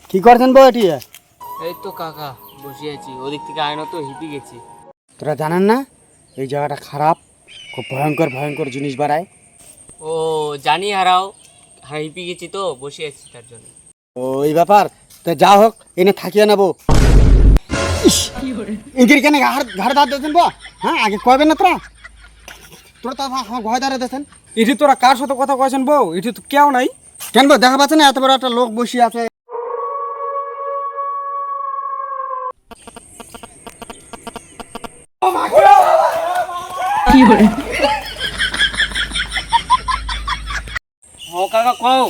কি করছেন বউ এটি? এই তো কাকা বসে আছি, ওদিক থেকে আয়না তো হিপি গেছি। তোরা জানেন না এই জায়গাটা খারাপ, খুব ভয়ঙ্কর ভয়ঙ্কর জিনিস বাড়ায়। ও জানি হারাও, হিপি গেছি তো বসে আছি তার জন্য। ও এই ব্যাপার, তো যা হোক এনে থাকিয়ে নেবো। ইঞ্জির কেন ঘাড় ধার দিয়েছেন বো? হ্যাঁ আগে কয়বেন না তোরা, তোরা তো ভয় ধারে দিয়েছেন। এটি তোরা কার সাথে কথা কয়েছেন বউ? এটি তো কেউ নাই। কেন বো দেখা পাচ্ছে না এত বড় একটা লোক বসে আছে? ও কাকা কও।